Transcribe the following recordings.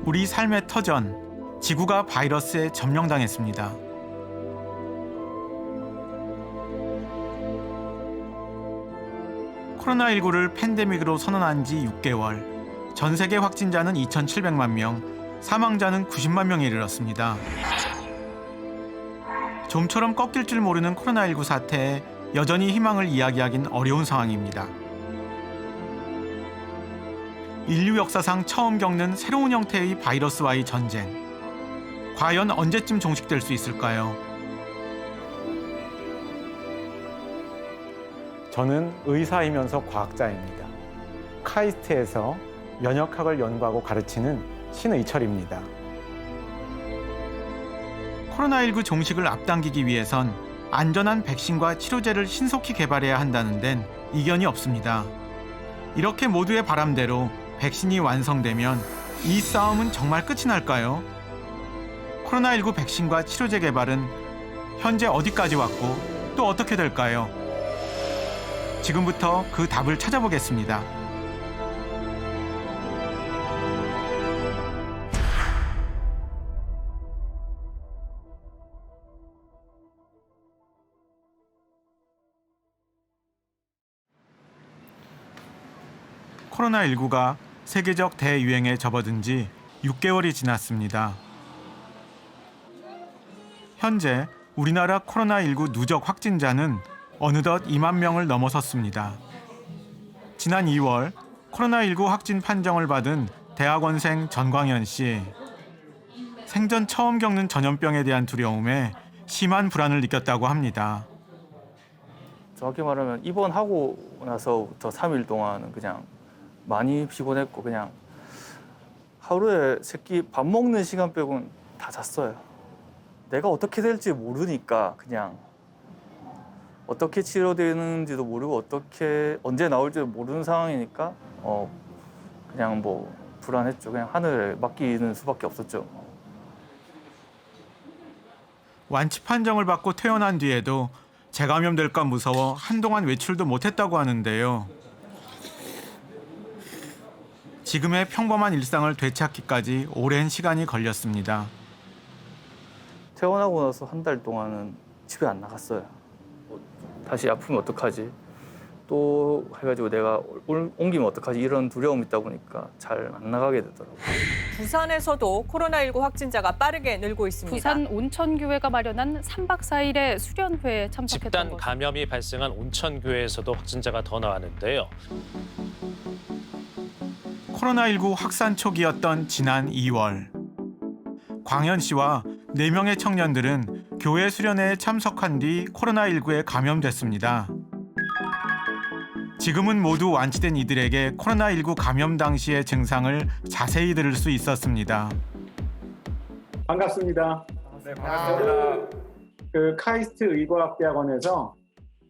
우리 삶의 터전, 지구가 바이러스에 점령당했습니다. 코로나19를 팬데믹으로 선언한 지 6개월. 전 세계 확진자는 2,700만 명, 사망자는 90만 명에 이르렀습니다. 좀처럼 꺾일 줄 모르는 코로나19 사태에 여전히 희망을 이야기하긴 어려운 상황입니다. 인류 역사상 처음 겪는 새로운 형태의 바이러스와의 전쟁. 과연 언제쯤 종식될 수 있을까요? 저는 의사이면서 과학자입니다. 카이스트에서 면역학을 연구하고 가르치는 신의철입니다. 코로나19 종식을 앞당기기 위해선 안전한 백신과 치료제를 신속히 개발해야 한다는 데는 이견이 없습니다. 이렇게 모두의 바람대로 백신이 완성되면 이 싸움은 정말 끝이 날까요? 코로나19 백신과 치료제 개발은 현재 어디까지 왔고 또 어떻게 될까요? 지금부터 그 답을 찾아보겠습니다. 코로나19가 세계적 대유행에 접어든 지 6개월이 지났습니다. 현재 우리나라 코로나19 누적 확진자는 어느덧 2만 명을 넘어섰습니다. 지난 2월 코로나19 확진 판정을 받은 대학원생 전광현 씨. 생전 처음 겪는 전염병에 대한 두려움에 심한 불안을 느꼈다고 합니다. 정확히 말하면 입원하고 나서부터 3일 동안은 그냥 많이 피곤했고 그냥 하루에 새끼 밥 먹는 시간 빼고는 다 잤어요. 내가 어떻게 될지 모르니까 그냥 어떻게 치료되는지도 모르고 어떻게 언제 나올지도 모르는 상황이니까 그냥 뭐 불안했죠. 그냥 하늘에 맡기는 수밖에 없었죠. 완치 판정을 받고 퇴원한 뒤에도 재감염될까 무서워 한동안 외출도 못했다고 하는데요. 지금의 평범한 일상을 되찾기까지 오랜 시간이 걸렸습니다. 퇴원하고 나서 한 달 동안은 집에 안 나갔어요. 다시 아프면 어떡하지? 또 해가지고 내가 옮기면 어떡하지? 이런 두려움이 있다 보니까 잘 안 나가게 되더라고요. 부산에서도 코로나19 확진자가 빠르게 늘고 있습니다. 부산 온천교회가 마련한 3박 4일의 수련회에 참석했던 집단 거죠. 감염이 발생한 온천교회에서도 확진자가 더 나왔는데요. 코로나19 확산 초기였던 지난 2월. 광현 씨와 4명의 청년들은 교회 수련회에 참석한 뒤 코로나19에 감염됐습니다. 지금은 모두 완치된 이들에게 코로나19 감염 당시의 증상을 자세히 들을 수 있었습니다. 반갑습니다. 네, 반갑습니다. 그 카이스트 의과학대학원에서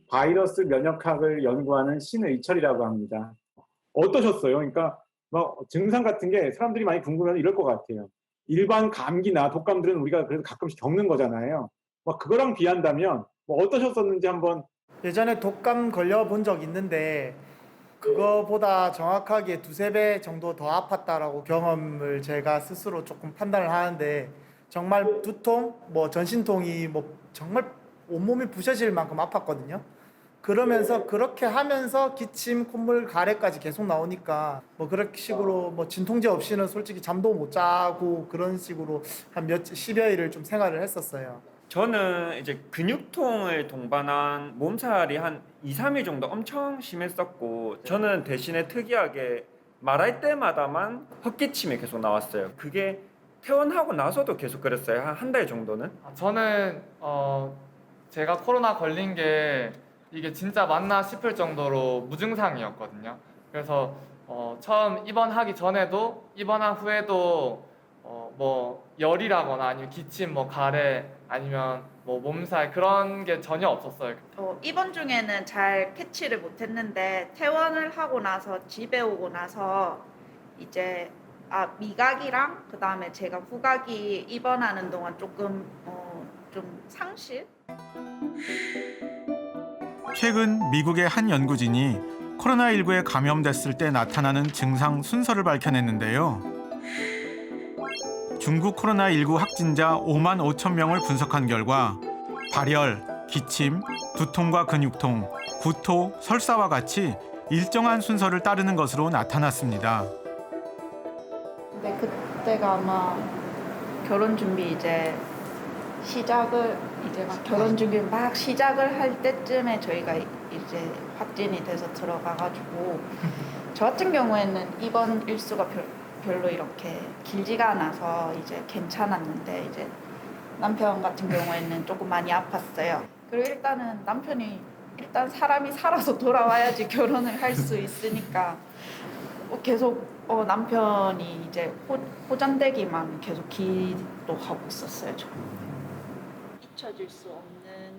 바이러스 면역학을 연구하는 신의철이라고 합니다. 어떠셨어요? 그러니까 막 증상 같은 게 사람들이 많이 궁금해서 이럴 것 같아요. 일반 감기나 독감들은 우리가 그래도 가끔씩 겪는 거잖아요. 막 그거랑 비한다면 뭐 어떠셨었는지 한번. 예전에 독감 걸려본 적 있는데 그거보다 정확하게 2~3배 정도 더 아팠다라고 경험을 제가 스스로 조금 판단을 하는데 정말 두통, 뭐 전신통이 뭐 정말 온몸이 부셔질 만큼 아팠거든요. 그러면서 그렇게 하면서 기침, 콧물, 가래까지 계속 나오니까 뭐 그런 식으로 뭐 진통제 없이는 솔직히 잠도 못 자고 그런 식으로 한 10여일을 좀 생활을 했었어요. 저는 이제 근육통을 동반한 몸살이 한 2~3일 정도 엄청 심했었고 저는 대신에 특이하게 말할 때마다만 헛기침이 계속 나왔어요. 그게 퇴원하고 나서도 계속 그랬어요. 한 달 정도는. 저는 제가 코로나 걸린 게 이게 진짜 맞나 싶을 정도로 무증상이었거든요. 그래서 처음 입원하기 전에도 입원한 후에도 뭐 열이라거나 아니면 기침, 뭐 가래 아니면 뭐 몸살 그런 게 전혀 없었어요. 입원 중에는 잘 캐치를 못했는데 퇴원을 하고 나서 집에 오고 나서 이제 미각이랑 그다음에 제가 후각이 입원하는 동안 조금 좀 상실? 최근 미국의 한 연구진이 코로나19에 감염됐을 때 나타나는 증상 순서를 밝혀냈는데요. 중국 코로나19 확진자 5만 5천 명을 분석한 결과 발열, 기침, 두통과 근육통, 구토, 설사와 같이 일정한 순서를 따르는 것으로 나타났습니다. 근데 그때가 아마 결혼 준비 이제 막 결혼 준비 막 시작을 할 때쯤에 저희가 이제 확진이 돼서 들어가가지고 저 같은 경우에는 입원 일수가 별로 이렇게 길지가 않아서 이제 괜찮았는데 이제 남편 같은 경우에는 조금 많이 아팠어요. 그리고 일단은 남편이 사람이 살아서 돌아와야지 결혼을 할 수 있으니까 계속 남편이 이제 호전되기만 계속 기도하고 있었어요. 저. 잊혀질 수 없는.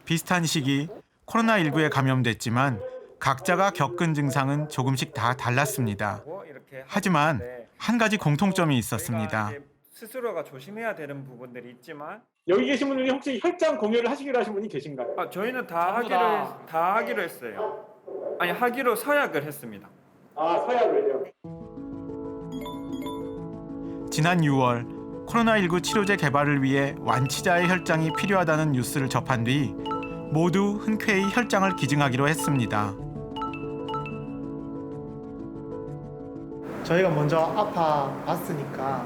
비슷한 시기 코로나19에 감염됐지만 각자가 겪은 증상은 조금씩 다 달랐습니다. 하지만 한 가지 공통점이 있었습니다. 스스로가 조심해야 되는 부분들이 있지만 여기 계신 분들이 혹시 혈장 공유를 하시기로 하신 분이 계신가요? 저희는 다 하기로 했어요. 아니 하기로 서약을 했습니다. 아, 서약을요? 지난 6월 코로나19 치료제 개발을 위해 완치자의 혈장이 필요하다는 뉴스를 접한 뒤 모두 흔쾌히 혈장을 기증하기로 했습니다. 저희가 먼저 아파봤으니까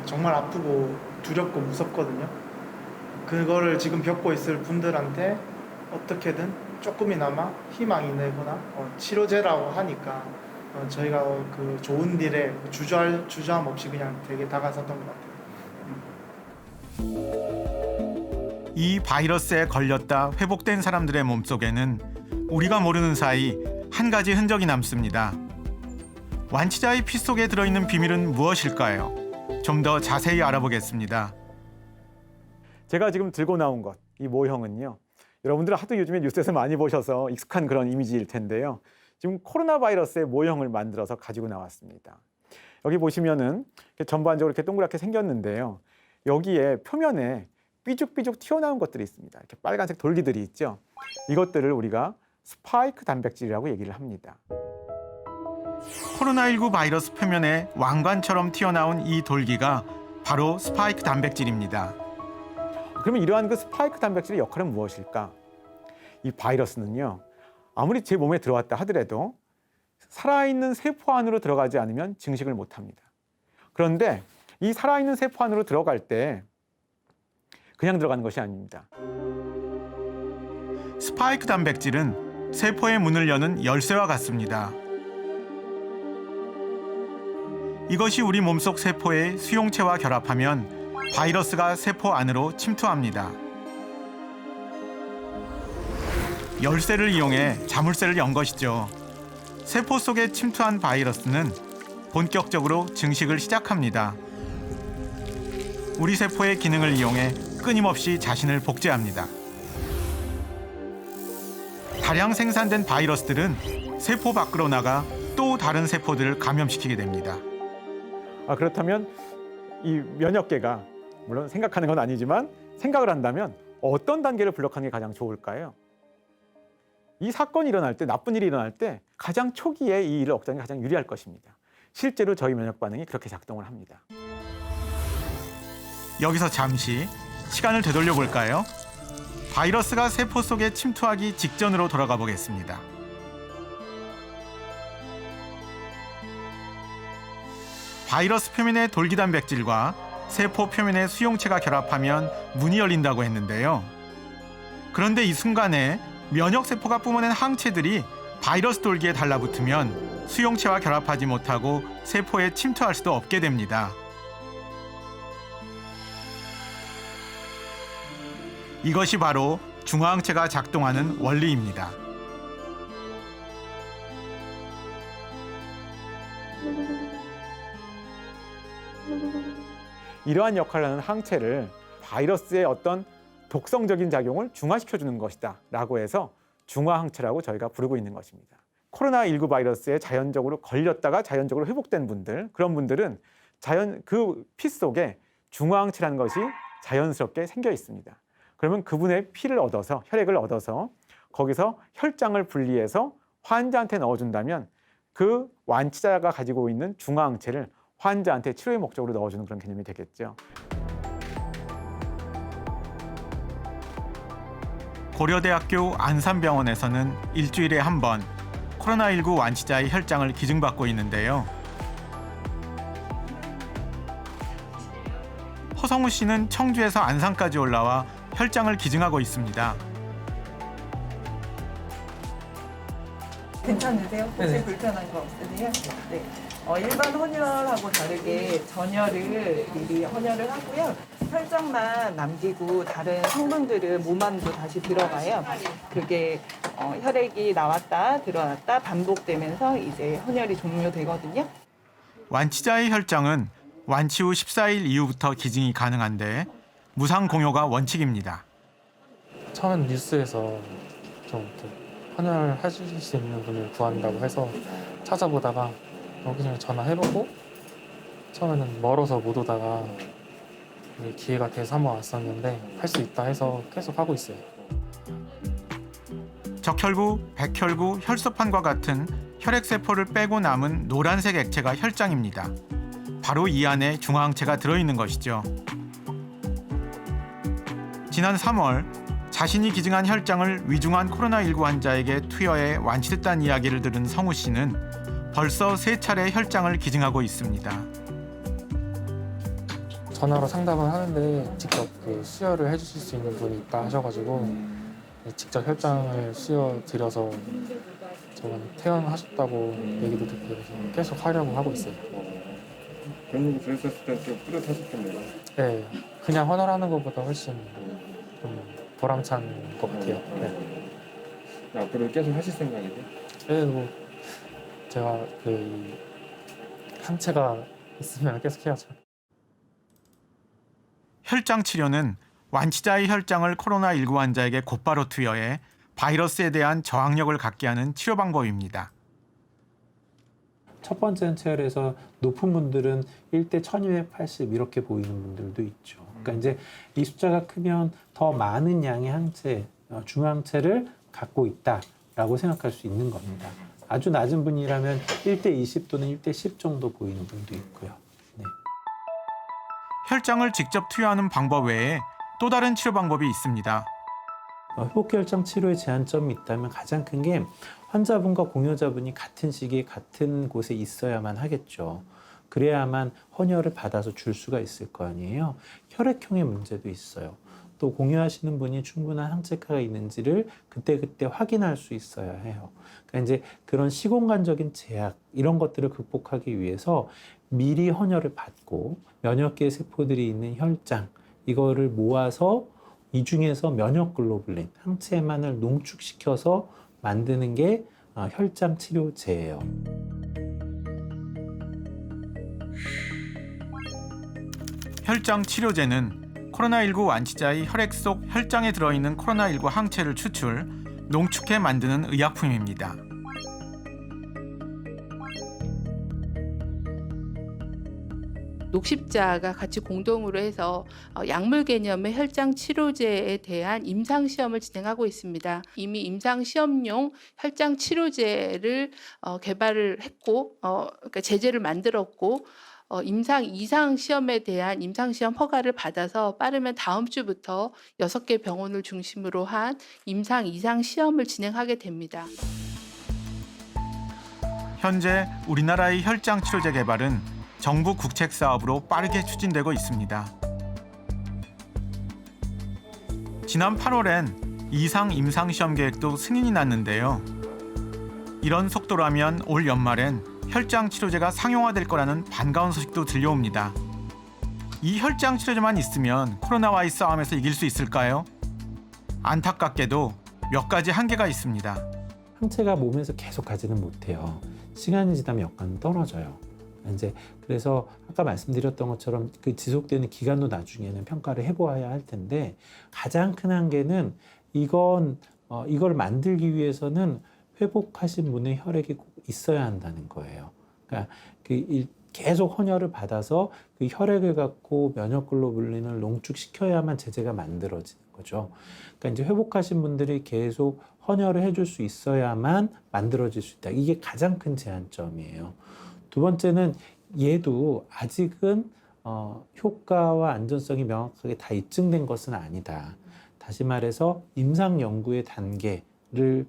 정말 아프고 두렵고 무섭거든요. 그거를 지금 겪고 있을 분들한테 어떻게든 조금이나마 희망이 내거나 치료제라고 하니까 저희가 그 좋은 일에 주저함 없이 그냥 되게 다가섰던 것 같아요. 이 바이러스에 걸렸다 회복된 사람들의 몸속에는 우리가 모르는 사이 한 가지 흔적이 남습니다. 완치자의 피 속에 들어있는 비밀은 무엇일까요? 좀 더 자세히 알아보겠습니다. 제가 지금 들고 나온 것, 이 모형은요. 여러분들은 하도 요즘에 뉴스에서 많이 보셔서 익숙한 그런 이미지일 텐데요. 지금 코로나 바이러스의 모형을 만들어서 가지고 나왔습니다. 여기 보시면은 전반적으로 이렇게 동그랗게 생겼는데요. 여기에 표면에 삐죽삐죽 튀어나온 것들이 있습니다. 이렇게 빨간색 돌기들이 있죠. 이것들을 우리가 스파이크 단백질이라고 얘기를 합니다. 코로나19 바이러스 표면에 왕관처럼 튀어나온 이 돌기가 바로 스파이크 단백질입니다. 그러면 이러한 그 스파이크 단백질의 역할은 무엇일까? 이 바이러스는요. 아무리 제 몸에 들어왔다 하더라도 살아있는 세포 안으로 들어가지 않으면 증식을 못합니다. 그런데 이 살아있는 세포 안으로 들어갈 때 그냥 들어가는 것이 아닙니다. 스파이크 단백질은 세포의 문을 여는 열쇠와 같습니다. 이것이 우리 몸속 세포의 수용체와 결합하면 바이러스가 세포 안으로 침투합니다. 열쇠를 이용해 자물쇠를 연 것이죠. 세포 속에 침투한 바이러스는 본격적으로 증식을 시작합니다. 우리 세포의 기능을 이용해 끊임없이 자신을 복제합니다. 다량 생산된 바이러스들은 세포 밖으로 나가 또 다른 세포들을 감염시키게 됩니다. 그렇다면 이 면역계가 물론 생각하는 건 아니지만 생각을 한다면 어떤 단계를 블록하는 게 가장 좋을까요? 이 사건이 일어날 때, 나쁜 일이 일어날 때 가장 초기에 이 일을 억제하는 게 가장 유리할 것입니다. 실제로 저희 면역 반응이 그렇게 작동을 합니다. 여기서 잠시 시간을 되돌려 볼까요? 바이러스가 세포 속에 침투하기 직전으로 돌아가 보겠습니다. 바이러스 표면의 돌기 단백질과 세포 표면의 수용체가 결합하면 문이 열린다고 했는데요. 그런데 이 순간에 면역 세포가 뿜어낸 항체들이 바이러스 돌기에 달라붙으면 수용체와 결합하지 못하고 세포에 침투할 수도 없게 됩니다. 이것이 바로 중화항체가 작동하는 원리입니다. 이러한 역할을 하는 항체를 바이러스의 어떤 독성적인 작용을 중화시켜주는 것이다 라고 해서 중화항체라고 저희가 부르고 있는 것입니다. 코로나19 바이러스에 자연적으로 걸렸다가 자연적으로 회복된 분들, 그런 분들은 그 피 속에 중화항체라는 것이 자연스럽게 생겨 있습니다. 그러면 그분의 피를 얻어서, 혈액을 얻어서 거기서 혈장을 분리해서 환자한테 넣어준다면 그 완치자가 가지고 있는 중화항체를 환자한테 치료의 목적으로 넣어주는 그런 개념이 되겠죠. 고려대학교 안산병원에서는 일주일에 한 번 코로나19 완치자의 혈장을 기증받고 있는데요. 허성우 씨는 청주에서 안산까지 올라와 혈장을 기증하고 있습니다. 괜찮으세요? 혹시 불편한 거 없으세요? 네. 일반 헌혈하고 다르게 전혈을 미리 헌혈을 하고요. 혈장만 남기고 다른 성분들은 몸 안으로 다시 들어가요. 그게 혈액이 나왔다 들어왔다 반복되면서 이제 헌혈이 종료되거든요. 완치자의 혈장은 완치 후 14일 이후부터 기증이 가능한데 무상 공여가 원칙입니다. 처음 뉴스에서 좀 헌혈 해주실 수 있는 분을 구한다고 해서 찾아보다가 여기서 전화해보고 처음에는 멀어서 못 오다가 기회가 돼서 한번 왔었는데 할 수 있다 해서 계속 하고 있어요. 적혈구, 백혈구, 혈소판과 같은 혈액세포를 빼고 남은 노란색 액체가 혈장입니다. 바로 이 안에 중화항체가 들어있는 것이죠. 지난 3월 자신이 기증한 혈장을 위중한 코로나19 환자에게 투여해 완치됐다는 이야기를 들은 성우 씨는 벌써 3차례 혈장을 기증하고 있습니다. 전화로 상담을 하는데 직접 수혈을 해주실 수 있는 분이 있다 하셔가지고 직접 혈장을 수혈드려서 저번에 퇴원하셨다고 얘기도 듣고 그래서 계속 하려고 하고 있어요. 그런 들으셨을 때 좀 뿌듯하셨겠네요. 네, 그냥 헌혈하는 것보다 훨씬 좀 보람찬 것 같아요. 네. 앞으로 계속 하실 생각이세요? 네, 뭐 제가 항체가 있으면 계속 해야죠. 혈장 치료는 완치자의 혈장을 코로나19 환자에게 곧바로 투여해 바이러스에 대한 저항력을 갖게 하는 치료 방법입니다. 첫 번째는 체열에서 높은 분들은 1대 1280 이렇게 보이는 분들도 있죠. 그러니까 이제 이 숫자가 크면 더 많은 양의 항체, 중항체를 갖고 있다라고 생각할 수 있는 겁니다. 아주 낮은 분이라면 1대 20 또는 1대 10 정도 보이는 분도 있고요. 네. 혈장을 직접 투여하는 방법 외에 또 다른 치료 방법이 있습니다. 회복기 혈장 치료의 제한점이 있다면 가장 큰 게 환자분과 공여자분이 같은 시기에 같은 곳에 있어야만 하겠죠. 그래야만 헌혈을 받아서 줄 수가 있을 거 아니에요. 혈액형의 문제도 있어요. 또 공여하시는 분이 충분한 항체가가 있는지를 그때그때 확인할 수 있어야 해요. 그러니까 이제 그런 시공간적인 제약 이런 것들을 극복하기 위해서 미리 헌혈을 받고 면역계 세포들이 있는 혈장 이거를 모아서 이 중에서 면역글로불린 항체만을 농축시켜서 만드는 게 혈장 치료제예요. 혈장 치료제는 코로나19 완치자의 혈액 속 혈장에 들어있는 코로나19 항체를 추출, 농축해 만드는 의약품입니다. 녹십자가 같이 공동으로 해서 약물 개념의 혈장 치료제에 대한 임상 시험을 진행하고 있습니다. 이미 임상 시험용 혈장 치료제를 개발을 했고, 그러니까 제재를 만들었고, 임상 이상 시험에 대한 임상 시험 허가를 받아서 빠르면 다음 주부터 6개 병원을 중심으로 한 임상 이상 시험을 진행하게 됩니다. 현재 우리나라의 혈장 치료제 개발은 정부 국책 사업으로 빠르게 추진되고 있습니다. 지난 8월엔 이상 임상 시험 계획도 승인이 났는데요. 이런 속도라면 올 연말엔 혈장 치료제가 상용화될 거라는 반가운 소식도 들려옵니다. 이 혈장 치료제만 있으면 코로나와의 싸움에서 이길 수 있을까요? 안타깝게도 몇 가지 한계가 있습니다. 항체가 몸에서 계속 가지는 못해요. 시간이 지나면 여건은 떨어져요. 이제 그래서 아까 말씀드렸던 것처럼 그 지속되는 기간도 나중에는 평가를 해보아야 할 텐데 가장 큰 한계는 이걸 만들기 위해서는 회복하신 분의 혈액이 꼭 있어야 한다는 거예요. 그러니까 계속 헌혈을 받아서 그 혈액을 갖고 면역글로불린을 농축시켜야만 제제가 만들어지는 거죠. 그러니까 이제 회복하신 분들이 계속 헌혈을 해줄 수 있어야만 만들어질 수 있다. 이게 가장 큰 제한점이에요. 두 번째는 얘도 아직은 효과와 안전성이 명확하게 다 입증된 것은 아니다. 다시 말해서 임상 연구의 단계를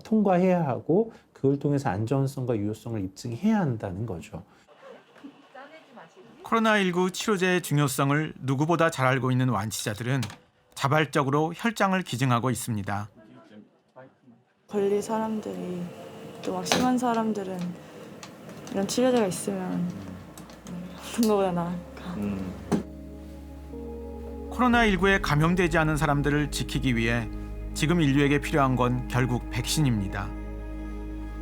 통과해야 하고 그걸 통해서 안전성과 유효성을 입증해야 한다는 거죠. 코로나19 치료제의 중요성을 누구보다 잘 알고 있는 완치자들은 자발적으로 혈장을 기증하고 있습니다. 걸릴 사람들이 또 막 심한 사람들은 이런 치료제가 있으면 어떤 거보다 나으니까. 코로나19에 감염되지 않은 사람들을 지키기 위해 지금 인류에게 필요한 건 결국 백신입니다.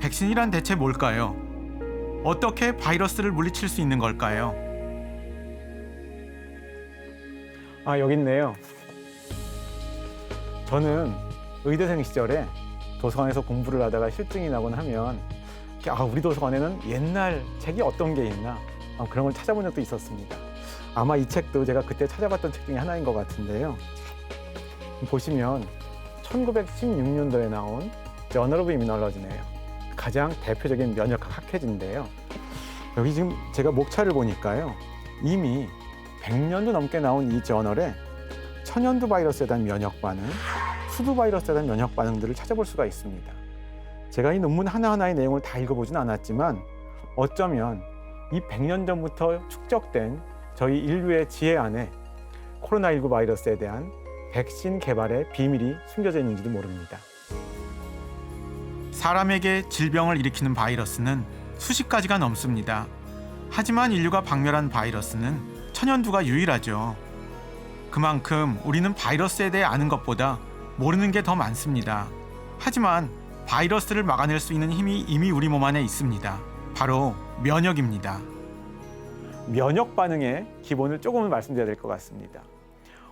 백신이란 대체 뭘까요? 어떻게 바이러스를 물리칠 수 있는 걸까요? 아, 여기 있네요. 저는 의대생 시절에 도서관에서 공부를 하다가 실증이 나곤 하면 우리 도서관에는 옛날 책이 어떤 게 있나 그런 걸 찾아본 적도 있었습니다. 아마 이 책도 제가 그때 찾아봤던 책 중에 하나인 것 같은데요. 보시면 1916년도에 나온 저널 오브 이뮤놀로지네요. 가장 대표적인 면역학 학회지인데요. 여기 지금 제가 목차를 보니까요. 이미 100년도 넘게 나온 이 저널에 천연두 바이러스에 대한 면역 반응, 수두 바이러스에 대한 면역 반응들을 찾아볼 수가 있습니다. 제가 이 논문 하나하나의 내용을 다 읽어보진 않았지만 어쩌면 이 100년 전부터 축적된 저희 인류의 지혜 안에 코로나19 바이러스에 대한 백신 개발의 비밀이 숨겨져 있는지도 모릅니다. 사람에게 질병을 일으키는 바이러스는 수십 가지가 넘습니다. 하지만 인류가 박멸한 바이러스는 천연두가 유일하죠. 그만큼 우리는 바이러스에 대해 아는 것보다 모르는 게 더 많습니다. 하지만 바이러스를 막아낼 수 있는 힘이 이미 우리 몸 안에 있습니다. 바로 면역입니다. 면역 반응의 기본을 조금은 말씀드려야 될 것 같습니다.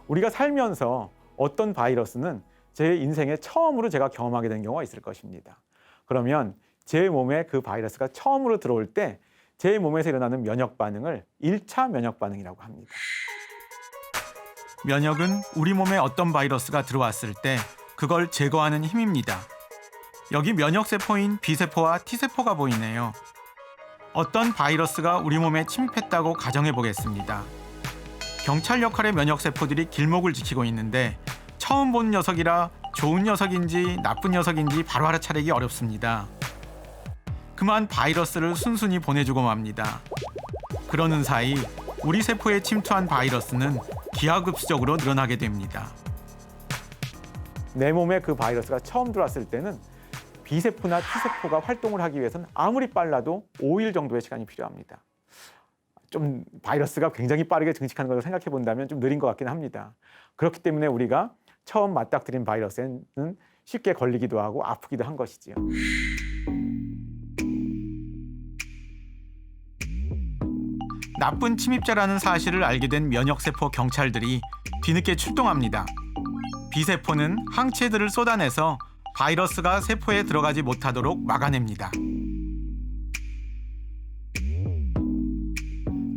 우리가 살면서 어떤 바이러스는 제 인생에 처음으로 제가 경험하게 된 경우가 있을 것입니다. 그러면 제 몸에 그 바이러스가 처음으로 들어올 때 제 몸에서 일어나는 면역 반응을 1차 면역 반응이라고 합니다. 면역은 우리 몸에 어떤 바이러스가 들어왔을 때 그걸 제거하는 힘입니다. 여기 면역세포인 B세포와 T세포가 보이네요. 어떤 바이러스가 우리 몸에 침입했다고 가정해 보겠습니다. 경찰 역할의 면역세포들이 길목을 지키고 있는데 처음 본 녀석이라 좋은 녀석인지 나쁜 녀석인지 바로 알아차리기 어렵습니다. 그만 바이러스를 순순히 보내주고 맙니다. 그러는 사이 우리 세포에 침투한 바이러스는 기하급수적으로 늘어나게 됩니다. 내 몸에 그 바이러스가 처음 들어왔을 때는 B세포나 T세포가 활동을 하기 위해서는 아무리 빨라도 5일 정도의 시간이 필요합니다. 좀 바이러스가 굉장히 빠르게 증식하는 것을 생각해 본다면 좀 느린 것 같긴 합니다. 그렇기 때문에 우리가 처음 맞닥뜨린 바이러스에는 쉽게 걸리기도 하고 아프기도 한 것이지요. 나쁜 침입자라는 사실을 알게 된 면역세포 경찰들이 뒤늦게 출동합니다. B세포는 항체들을 쏟아내서 바이러스가 세포에 들어가지 못하도록 막아냅니다.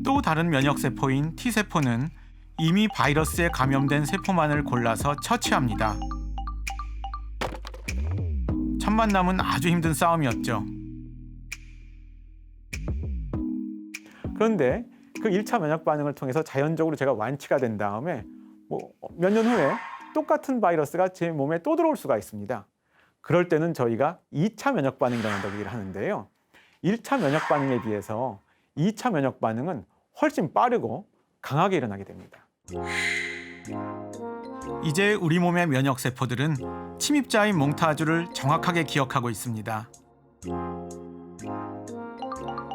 또 다른 면역세포인 T세포는 이미 바이러스에 감염된 세포만을 골라서 처치합니다. 첫 만남은 아주 힘든 싸움이었죠. 그런데 그 1차 면역 반응을 통해서 자연적으로 제가 완치가 된 다음에 몇 년 후에 똑같은 바이러스가 제 몸에 또 들어올 수가 있습니다. 그럴 때는 저희가 2차 면역 반응이 일어난다고 얘기를 하는데요. 1차 면역 반응에 비해서 2차 면역 반응은 훨씬 빠르고 강하게 일어나게 됩니다. 이제 우리 몸의 면역세포들은 침입자인 몽타주를 정확하게 기억하고 있습니다.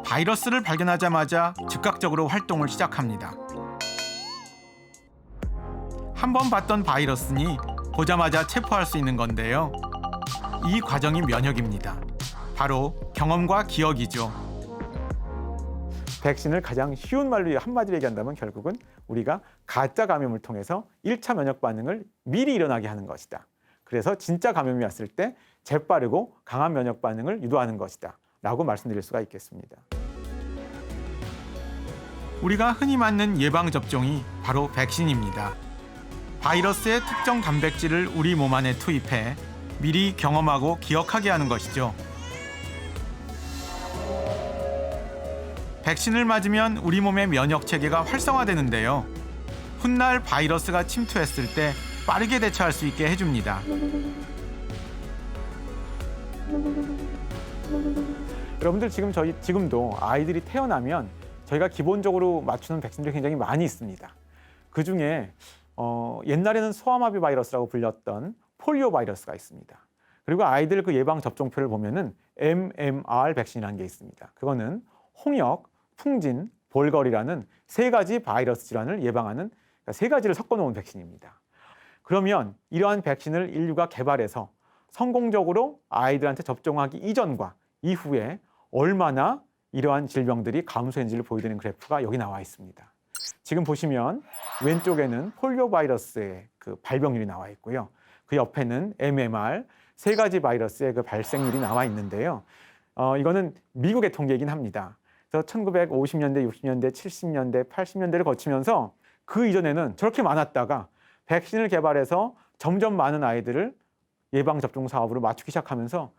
바이러스를 발견하자마자 즉각적으로 활동을 시작합니다. 한 번 봤던 바이러스니 보자마자 체포할 수 있는 건데요. 이 과정이 면역입니다. 바로 경험과 기억이죠. 백신을 가장 쉬운 말로 한마디로 얘기한다면 결국은 우리가 가짜 감염을 통해서 1차 면역 반응을 미리 일어나게 하는 것이다. 그래서 진짜 감염이 왔을 때 재빠르고 강한 면역 반응을 유도하는 것이다. 라고 말씀드릴 수가 있겠습니다. 우리가 흔히 맞는 예방접종이 바로 백신입니다. 바이러스의 특정 단백질을 우리 몸 안에 투입해 미리 경험하고 기억하게 하는 것이죠. 백신을 맞으면 우리 몸의 면역 체계가 활성화되는데요. 훗날 바이러스가 침투했을 때 빠르게 대처할 수 있게 해줍니다. 여러분들 지금도 아이들이 태어나면 저희가 기본적으로 맞추는 백신들이 굉장히 많이 있습니다. 그 중에 옛날에는 소아마비 바이러스라고 불렸던 폴리오 바이러스가 있습니다. 그리고 아이들 그 예방 접종표를 보면은 MMR 백신이라는 게 있습니다. 그거는 홍역, 풍진, 볼거리라는 세 가지 바이러스 질환을 예방하는 세 가지를 섞어놓은 백신입니다. 그러면 이러한 백신을 인류가 개발해서 성공적으로 아이들한테 접종하기 이전과 이후에 얼마나 이러한 질병들이 감소했는지를 보여드리는 그래프가 여기 나와 있습니다. 지금 보시면 왼쪽에는 폴리오 바이러스의 그 발병률이 나와 있고요. 그 옆에는 MMR 세 가지 바이러스의 그 발생률이 나와 있는데요. 이거는 미국의 통계이긴 합니다. 그래서 1950년대, 60년대, 70년대, 80년대를 거치면서 그 이전에는 저렇게 많았다가 백신을 개발해서 점점 많은 아이들을 예방접종 사업으로 맞추기 시작하면서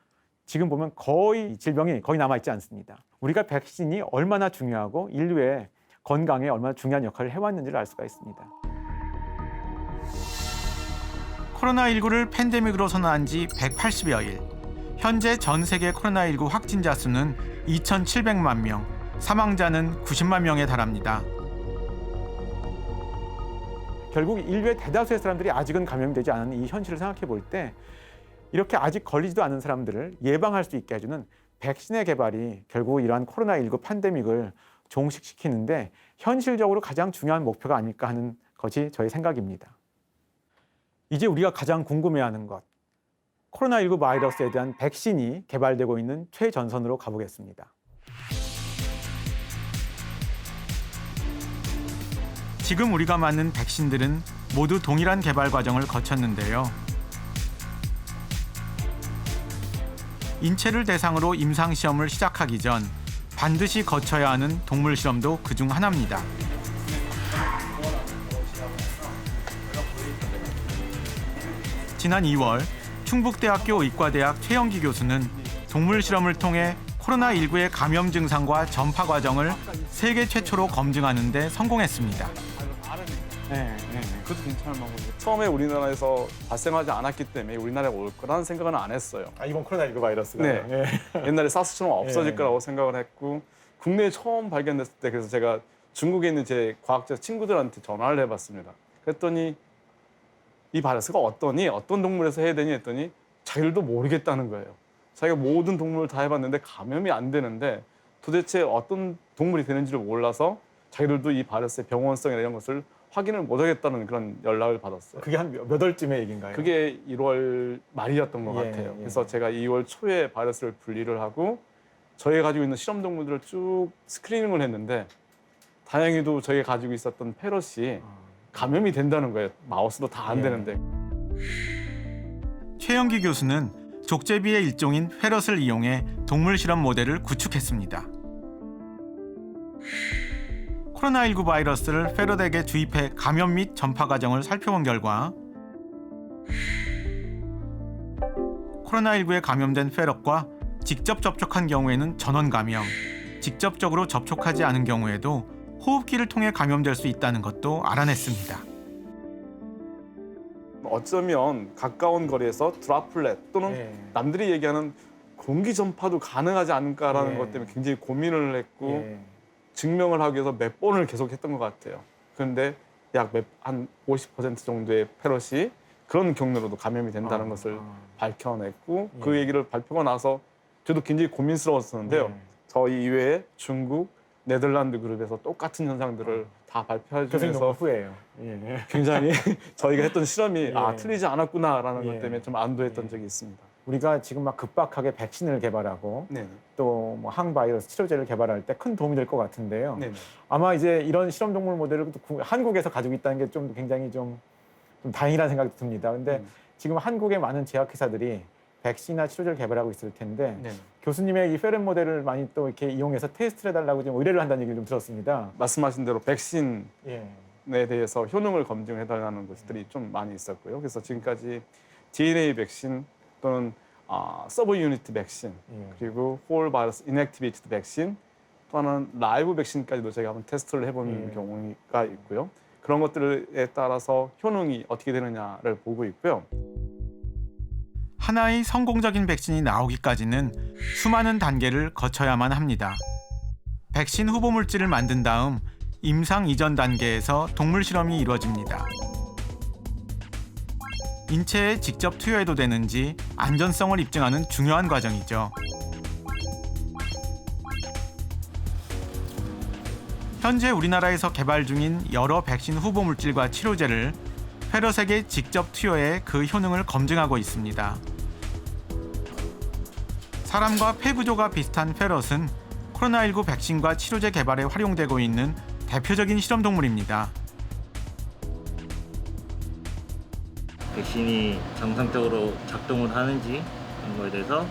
지금 보면 거의 질병이 거의 남아있지 않습니다. 우리가 백신이 얼마나 중요하고 인류의 건강에 얼마나 중요한 역할을 해왔는지를 알 수가 있습니다. 코로나19를 팬데믹으로 선언한 지 180여일. 현재 전 세계 코로나19 확진자 수는 2,700만 명, 사망자는 90만 명에 달합니다. 결국 인류의 대다수의 사람들이 아직은 감염이 되지 않은 이 현실을 생각해 볼 때 이렇게 아직 걸리지도 않은 사람들을 예방할 수 있게 해주는 백신의 개발이 결국 이러한 코로나19 팬데믹을 종식시키는데 현실적으로 가장 중요한 목표가 아닐까 하는 것이 저의 생각입니다. 이제 우리가 가장 궁금해하는 것, 코로나19 바이러스에 대한 백신이 개발되고 있는 최전선으로 가보겠습니다. 지금 우리가 맞는 백신들은 모두 동일한 개발 과정을 거쳤는데요. 인체를 대상으로 임상시험을 시작하기 전 반드시 거쳐야 하는 동물 실험도 그중 하나입니다. 지난 2월 충북대학교 의과대학 최영기 교수는 동물 실험을 통해 코로나19의 감염 증상과 전파 과정을 세계 최초로 검증하는 데 성공했습니다. 그것도 괜찮은 방법이에요. 처음에 우리나라에서 발생하지 않았기 때문에 우리나라에 올 거라는 생각은 안 했어요. 이번 코로나19 바이러스가? 네. 옛날에 사스처럼 없어질 거라고 생각을 했고 국내에 처음 발견됐을 때 그래서 제가 중국에 있는 제 과학자 친구들한테 전화를 해봤습니다. 그랬더니 이 바이러스가 어떤 동물에서 해야 되니 했더니 자기들도 모르겠다는 거예요. 자기가 모든 동물을 다 해봤는데 감염이 안 되는데 도대체 어떤 동물이 되는지를 몰라서 자기들도 이 바이러스의 병원성이나 이런 것을 확인을 못하겠다는 그런 연락을 받았어요. 그게 한 몇 월쯤의 얘기인가요? 그게 1월 말이었던 것 같아요. 그래서 제가 2월 초에 바이러스를 분리를 하고 저희가 가지고 있는 실험 동물들을 쭉 스크리닝을 했는데 다행히도 저희가 가지고 있었던 페럿이 감염이 된다는 거예요. 마우스도 다 안 되는데. 최영기 교수는 족제비의 일종인 페럿을 이용해 동물 실험 모델을 구축했습니다. 코로나19 바이러스를 페럿에게 주입해 감염 및 전파 과정을 살펴본 결과 코로나19에 감염된 페럿과 직접 접촉한 경우에는 전원 감염, 직접적으로 접촉하지 않은 경우에도 호흡기를 통해 감염될 수 있다는 것도 알아냈습니다. 어쩌면 가까운 거리에서 드라플렛 또는 남들이 얘기하는 공기 전파도 가능하지 않을까라는 것 때문에 굉장히 고민을 했고 증명을 하기 위해서 몇 번을 계속 했던 것 같아요. 그런데 한 50% 정도의 페럿이 그런 경로로도 감염이 된다는 것을 밝혀냈고 그 얘기를 발표가 나서 저도 굉장히 고민스러웠었는데요. 저희 이외에 중국, 네덜란드 그룹에서 똑같은 현상들을 다 발표해 주면서 후회해요. 굉장히 저희가 했던 실험이 틀리지 않았구나라는 것 때문에 좀 안도했던 적이 있습니다. 우리가 지금 막 급박하게 백신을 개발하고 또 뭐 항바이러스 치료제를 개발할 때 큰 도움이 될 것 같은데요. 아마 이제 이런 실험 동물 모델을 한국에서 가지고 있다는 게 좀 굉장히 좀 다행이라는 생각이 듭니다. 근데 지금 한국의 많은 제약회사들이 백신이나 치료제를 개발하고 있을 텐데 교수님의 이 페럿 모델을 많이 또 이렇게 이용해서 테스트를 해달라고 좀 의뢰를 한다는 얘기를 좀 들었습니다. 말씀하신 대로 백신에 대해서 효능을 검증해달라는 것들이 좀 많이 있었고요. 그래서 지금까지 DNA 백신 또는 서브 유니트 백신 그리고 홀 바이러스 인액티베이티드 백신 또 하나는 라이브 백신까지도 저희가 한번 테스트를 해본 경우가 있고요. 그런 것들에 따라서 효능이 어떻게 되느냐를 보고 있고요. 하나의 성공적인 백신이 나오기까지는 수많은 단계를 거쳐야만 합니다. 백신 후보 물질을 만든 다음 임상 이전 단계에서 동물 실험이 이루어집니다. 인체에 직접 투여해도 되는지 안전성을 입증하는 중요한 과정이죠. 현재 우리나라에서 개발 중인 여러 백신 후보 물질과 치료제를 페럿에게 직접 투여해 그 효능을 검증하고 있습니다. 사람과 폐 구조가 비슷한 페럿은 코로나19 백신과 치료제 개발에 활용되고 있는 대표적인 실험 동물입니다. 백신이 정상적으로 작동을 하는지 그런 거에 대해서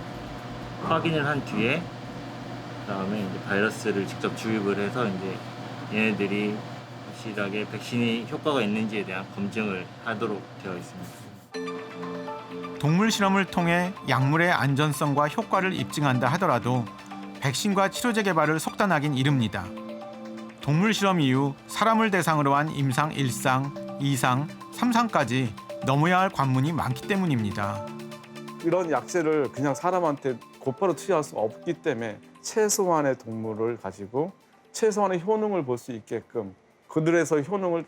확인을 한 뒤에 그다음에 이제 바이러스를 직접 주입을 해서 이제 얘네들이 확실하게 백신이 효과가 있는지에 대한 검증을 하도록 되어 있습니다. 동물 실험을 통해 약물의 안전성과 효과를 입증한다 하더라도 백신과 치료제 개발을 속단하긴 이릅니다. 동물 실험 이후 사람을 대상으로 한 임상 1상, 2상, 3상까지 넘어야 할 관문이 많기 때문입니다. 이런 약제를 그냥 사람한테 곧바로 투여할 수 없기 때문에 최소한의 동물을 가지고 최소한의 효능을 볼 수 있게끔 그들에서 효능을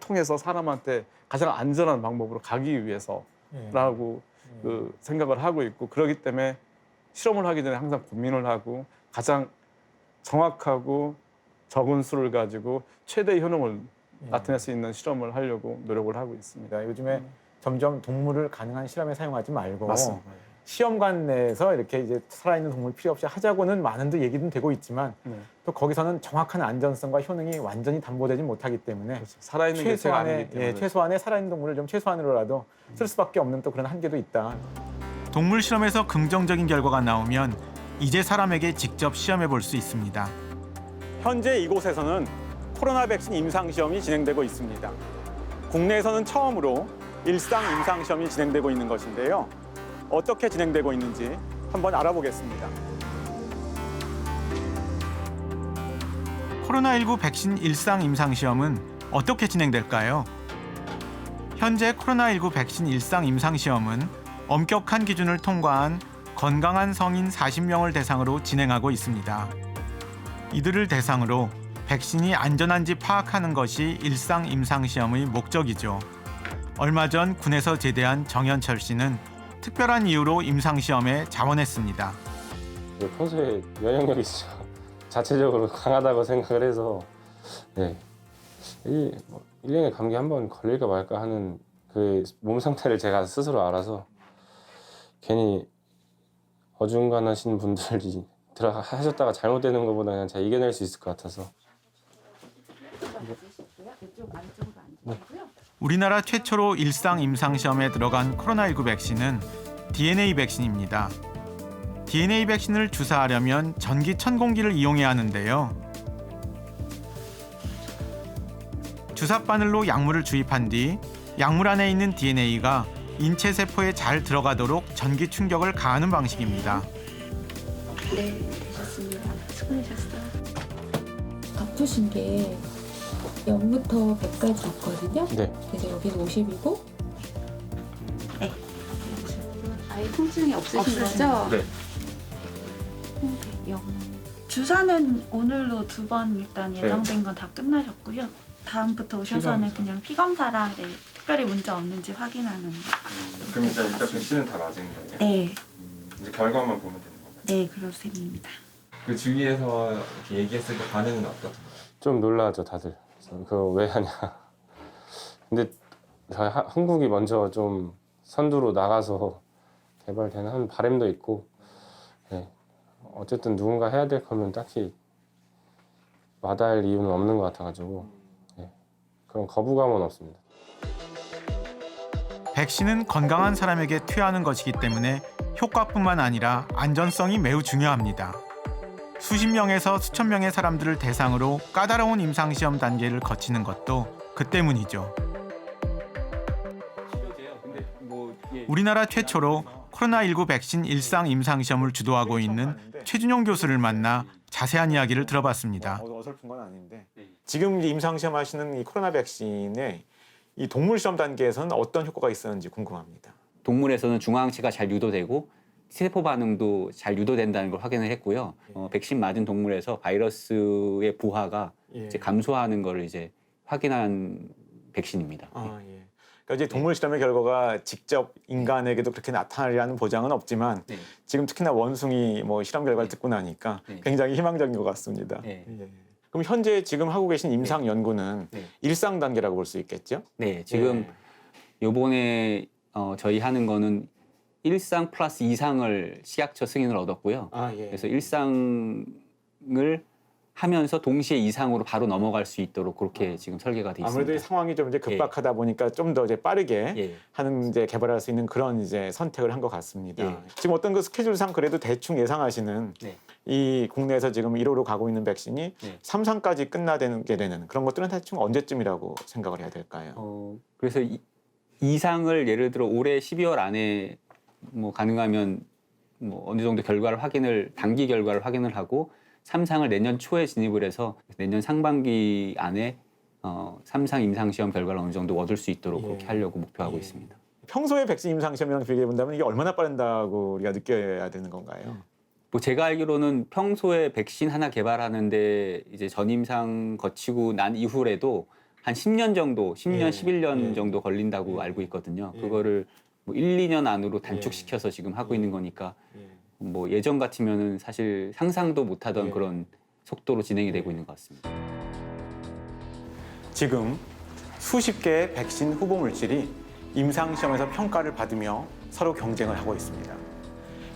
통해서 사람한테 가장 안전한 방법으로 가기 위해서라고 그 생각을 하고 있고, 그렇기 때문에 실험을 하기 전에 항상 고민을 하고 가장 정확하고 적은 수를 가지고 최대의 효능을 나타낼 수 있는 실험을 하려고 노력을 하고 있습니다. 요즘에 점점 동물을 가능한 실험에 사용하지 말고 맞습니다. 시험관 내에서 이렇게 이제 살아있는 동물 필요 없이 하자고는 많은 얘기는 되고 있지만 또 거기서는 정확한 안전성과 효능이 완전히 담보되지 못하기 때문에 그렇죠. 살아있는 개체가 아니기 때문에 최소한의 살아있는 동물을 좀 최소한으로라도 쓸 수밖에 없는 또 그런 한계도 있다. 동물 실험에서 긍정적인 결과가 나오면 이제 사람에게 직접 시험해 볼 수 있습니다. 현재 이곳에서는 코로나 백신 임상 시험이 진행되고 있습니다. 국내에서는 처음으로 일상 임상 시험이 진행되고 있는 것인데요. 어떻게 진행되고 있는지 한번 알아보겠습니다. 코로나19 백신 일상 임상 시험은 어떻게 진행될까요? 현재 코로나19 백신 일상 임상 시험은 엄격한 기준을 통과한 건강한 성인 40명을 대상으로 진행하고 있습니다. 이들을 대상으로 백신이 안전한지 파악하는 것이 일상 임상 시험의 목적이죠. 얼마 전 군에서 제대한 정현철 씨는 특별한 이유로 임상 시험에 자원했습니다. 평소에 면역력이 자체적으로 강하다고 생각을 해서 1년에 감기 한 번 걸릴까 말까 하는 그 몸 상태를 제가 스스로 알아서 괜히 어중간하신 분들이 하셨다가 잘못되는 것보다 그냥 제가 이겨낼 수 있을 것 같아서. 우리나라 최초로 일상 임상 시험에 들어간 코로나19 백신은 DNA 백신입니다. DNA 백신을 주사하려면 전기 천공기를 이용해야 하는데요. 주사 바늘로 약물을 주입한 뒤 약물 안에 있는 DNA가 인체 세포에 잘 들어가도록 전기 충격을 가하는 방식입니다. 네, 되셨습니다. 수고하셨어요. 덮으신 게 0부터 100까지 있거든요. 네. 그래서 여기는 50이고. 네. 아예 통증이 없으신 거죠? 네. 0. 주사는 오늘로 2번 일단 예정된 건 다 끝나셨고요. 다음부터 오셔서는 그냥 피검사랑 특별히 문제 없는지 확인하는. 그럼 일단 백신은 다 맞은 거예요? 네. 이제 결과만 보면 되는 건가요? 네, 그럴 셈입니다. 그 주위에서 이렇게 얘기했을 때 반응은 어떻던가요? 좀 놀라죠, 다들. 그거 왜 하냐. 근데 저희 한국이 먼저 좀 선두로 나가서 개발되는 한 바람도 있고, 어쨌든 누군가 해야 될 거면 딱히 마다할 이유는 없는 것 같아가지고 그런 거부감은 없습니다. 백신은 건강한 사람에게 투여하는 것이기 때문에 효과뿐만 아니라 안전성이 매우 중요합니다. 수십 명에서 수천 명의 사람들을 대상으로 까다로운 임상시험 단계를 거치는 것도 그 때문이죠. 우리나라 최초로 코로나19 백신 일상 임상시험을 주도하고 있는 최준용 교수를 만나 자세한 이야기를 들어봤습니다. 어설픈 건 아닌데 지금 이제 임상시험 하시는 이 코로나 백신의 이 동물 시험 단계에서는 어떤 효과가 있었는지 궁금합니다. 동물에서는 중화항체가 잘 유도되고 세포 반응도 잘 유도된다는 걸 확인을 했고요. 백신 맞은 동물에서 바이러스의 부하가 이제 감소하는 걸 이제 확인한 백신입니다. 그러니까 이제 동물 실험의 결과가 직접 인간에게도 그렇게 나타나리라는 보장은 없지만 지금 특히나 원숭이 뭐 실험 결과를 듣고 나니까 굉장히 희망적인 것 같습니다. 그럼 현재 지금 하고 계신 임상 연구는 일상 단계라고 볼 수 있겠죠? 네, 지금 요번에 저희 하는 거는 1상 플러스 2상을 식약처 승인을 얻었고요. 그래서 1상을 하면서 동시에 2상으로 바로 넘어갈 수 있도록 그렇게 지금 설계가 돼 있습니다. 아무래도 이 상황이 좀 이제 급박하다 보니까 좀 더 이제 빠르게 하는 이제 개발할 수 있는 그런 이제 선택을 한 것 같습니다. 지금 어떤 그 스케줄상 그래도 대충 예상하시는 이 국내에서 지금 1호로 가고 있는 백신이 3상까지 끝나게 되는 그런 것들은 대충 언제쯤이라고 생각을 해야 될까요? 그래서 2상을 예를 들어 올해 12월 안에 뭐 가능하면 뭐 어느 정도 단기 결과를 확인을 하고 3상을 내년 초에 진입을 해서 내년 상반기 안에 3상 임상시험 결과를 어느 정도 얻을 수 있도록 그렇게 하려고 목표하고 있습니다. 평소에 백신 임상시험이랑 비교해 본다면 이게 얼마나 빠른다고 우리가 느껴야 되는 건가요? 뭐 제가 알기로는 평소에 백신 하나 개발하는데 이제 전임상 거치고 난 이후에도 한 10년 정도, 10년, 11년 정도 걸린다고 알고 있거든요. 그거를 뭐 1, 2년 안으로 단축시켜서 지금 하고 있는 거니까 뭐 예전 같으면은 사실 상상도 못하던 그런 속도로 진행이 되고 있는 것 같습니다. 지금 수십 개의 백신 후보 물질이 임상시험에서 평가를 받으며 서로 경쟁을 하고 있습니다.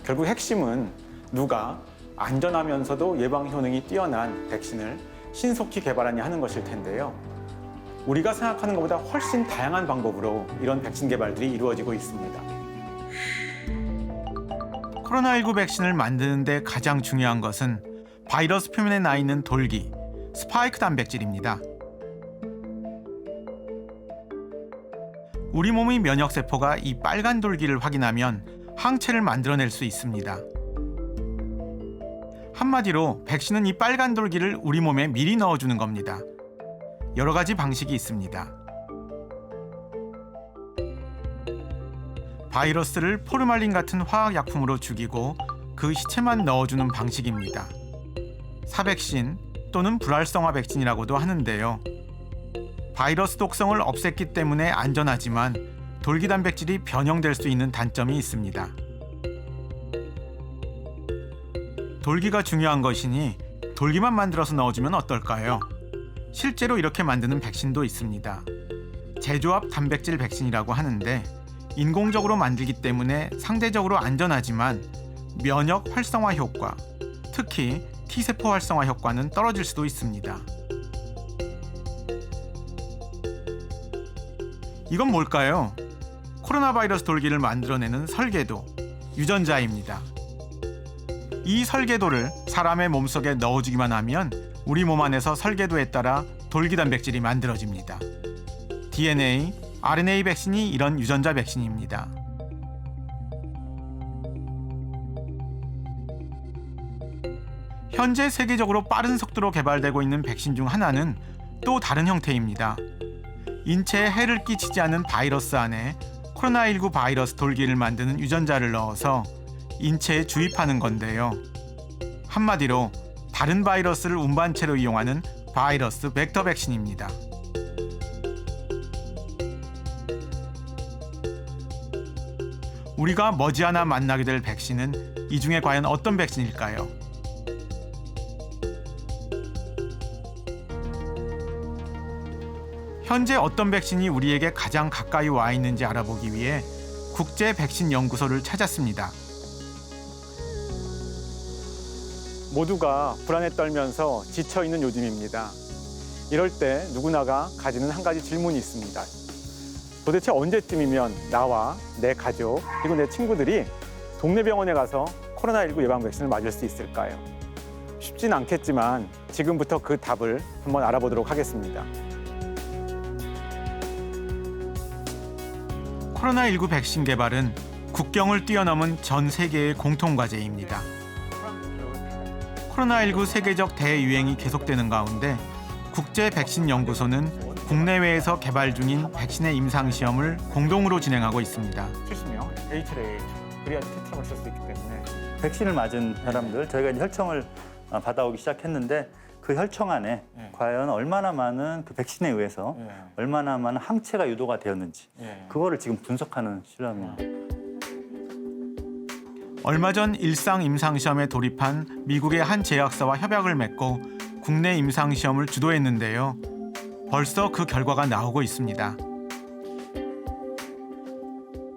결국 핵심은 누가 안전하면서도 예방 효능이 뛰어난 백신을 신속히 개발하냐 하는 것일 텐데요. 우리가 생각하는 것보다 훨씬 다양한 방법으로 이런 백신 개발들이 이루어지고 있습니다. 코로나19 백신을 만드는 데 가장 중요한 것은 바이러스 표면에 나 있는 돌기, 스파이크 단백질입니다. 우리 몸의 면역세포가 이 빨간 돌기를 확인하면 항체를 만들어낼 수 있습니다. 한마디로 백신은 이 빨간 돌기를 우리 몸에 미리 넣어주는 겁니다. 여러 가지 방식이 있습니다. 바이러스를 포르말린 같은 화학약품으로 죽이고 그 시체만 넣어주는 방식입니다. 사백신 또는 불활성화 백신이라고도 하는데요. 바이러스 독성을 없앴기 때문에 안전하지만 돌기 단백질이 변형될 수 있는 단점이 있습니다. 돌기가 중요한 것이니 돌기만 만들어서 넣어주면 어떨까요? 실제로 이렇게 만드는 백신도 있습니다. 제조합 단백질 백신이라고 하는데 인공적으로 만들기 때문에 상대적으로 안전하지만 면역 활성화 효과, 특히 T세포 활성화 효과는 떨어질 수도 있습니다. 이건 뭘까요? 코로나 바이러스 돌기를 만들어내는 설계도, 유전자입니다. 이 설계도를 사람의 몸속에 넣어주기만 하면 우리 몸 안에서 설계도에 따라 돌기 단백질이 만들어집니다. DNA, RNA 백신이 이런 유전자 백신입니다. 현재 세계적으로 빠른 속도로 개발되고 있는 백신 중 하나는 또 다른 형태입니다. 인체에 해를 끼치지 않는 바이러스 안에 코로나19 바이러스 돌기를 만드는 유전자를 넣어서 인체에 주입하는 건데요. 한마디로 다른 바이러스를 운반체로 이용하는 바이러스 벡터 백신입니다. 우리가 머지않아 만나게 될 백신은 이 중에 과연 어떤 백신일까요? 현재 어떤 백신이 우리에게 가장 가까이 와 있는지 알아보기 위해 국제 백신 연구소를 찾았습니다. 모두가 불안에 떨면서 지쳐 있는 요즘입니다. 이럴 때 누구나가 가지는 한 가지 질문이 있습니다. 도대체 언제쯤이면 나와 내 가족 그리고 내 친구들이 동네 병원에 가서 코로나19 예방 백신을 맞을 수 있을까요? 쉽진 않겠지만 지금부터 그 답을 한번 알아보도록 하겠습니다. 코로나19 백신 개발은 국경을 뛰어넘은 전 세계의 공통 과제입니다. 코로나19 세계적 대유행이 계속되는 가운데 국제 백신 연구소는 국내외에서 개발 중인 백신의 임상 시험을 공동으로 진행하고 있습니다. 70명 HLA 그래야 테트라를 쓸 수 있기 때문에 백신을 맞은 사람들 저희가 이제 혈청을 받아오기 시작했는데 그 혈청 안에 과연 얼마나 많은 그 백신에 의해서 얼마나 많은 항체가 유도가 되었는지 그거를 지금 분석하는 실험입니다. 얼마 전 일상 임상시험에 돌입한 미국의 한 제약사와 협약을 맺고 국내 임상시험을 주도했는데요. 벌써 그 결과가 나오고 있습니다.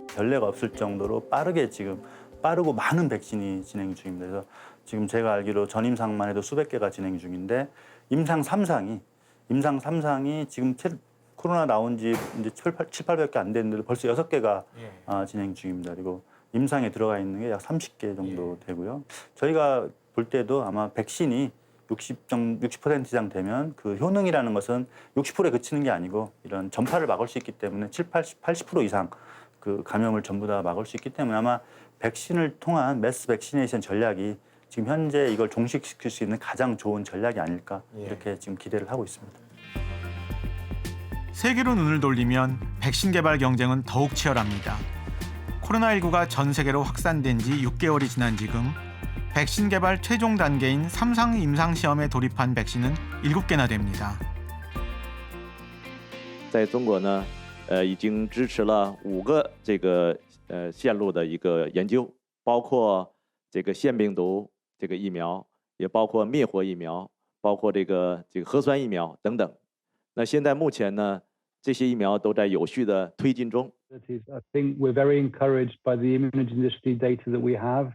전례가 없을 정도로 빠르고 많은 백신이 진행 중입니다. 그래서 지금 제가 알기로 전임상만 해도 수백 개가 진행 중인데 임상 3상이 지금 코로나 나온 지 이제 7, 800개 안 됐는데도 벌써 6개가 진행 중입니다. 그리고 임상에 들어가 있는 게 약 30개 정도 되고요. 저희가 볼 때도 아마 백신이 60% 이상 되면 그 효능이라는 것은 60%에 그치는 게 아니고 이런 전파를 막을 수 있기 때문에 80% 이상 그 감염을 전부 다 막을 수 있기 때문에 아마 백신을 통한 매스 백시네이션 전략이 지금 현재 이걸 종식시킬 수 있는 가장 좋은 전략이 아닐까 이렇게 지금 기대를 하고 있습니다. 세계로 눈을 돌리면 백신 개발 경쟁은 더욱 치열합니다. 코로나19가 전 세계로 확산된 지 6개월이 지난 지금 백신 개발 최종 단계인 3상 임상시험에 돌입한 백신은 7개나 됩니다. 在中国呢，已经支持了5个这个线路的一个研究，包括这个腺病毒这个疫苗，也包括灭活疫苗，包括这个核酸疫苗等等。那现在目前呢，这些疫苗都在有序的推进中。 I think we're very encouraged by the immunogenicity data that we have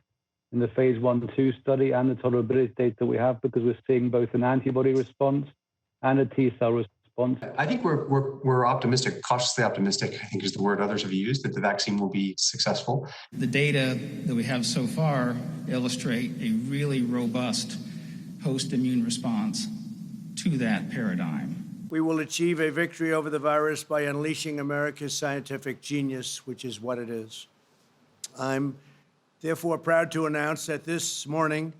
in the phase 1-2 study and the tolerability data that we have because we're seeing both an antibody response and a T-cell response. I think we're optimistic, cautiously optimistic, I think is the word others have used, that the vaccine will be successful. The data that we have so far illustrate a really robust host immune response to that paradigm. We will achieve a victory over the virus by unleashing America's scientific genius, which is what it is. I'm therefore proud to announce that this morning,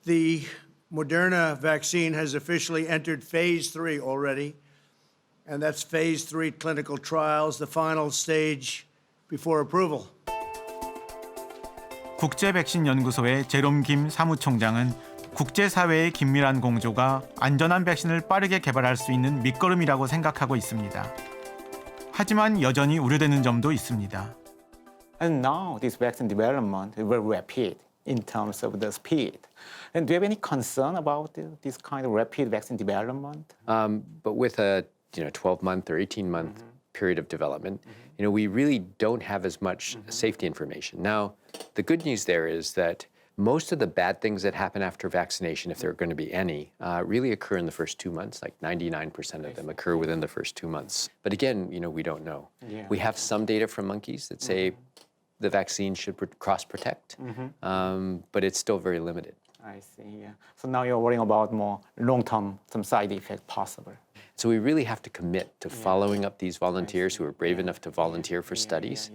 the Moderna vaccine has officially entered phase 3 already, and that's phase 3 clinical trials, the final stage before approval. 국제백신연구소의 제롬 김 사무총장은 국제사회의 긴밀한 공조가 안전한 백신을 빠르게 개발할 수 있는 밑거름이라고 생각하고 있습니다. 하지만 여전히 우려되는 점도 있습니다. And now this vaccine development is very rapid in terms of the speed. And do you have any concern about this kind of rapid vaccine development? But with a 12-month or 18-month period of development, we really don't have as much safety information. Now, the good news there is that most of the bad things that happen after vaccination, if there are going to be any, really occur in the first 2 months. Like 99% of them occur within the first 2 months. But again, we don't know. Yeah. We have some data from monkeys that say the vaccine should cross-protect, but it's still very limited. I see, yeah. So now you're worrying about more long-term, some side effects possible. So we really have to commit to following up these volunteers who are brave enough to volunteer for studies.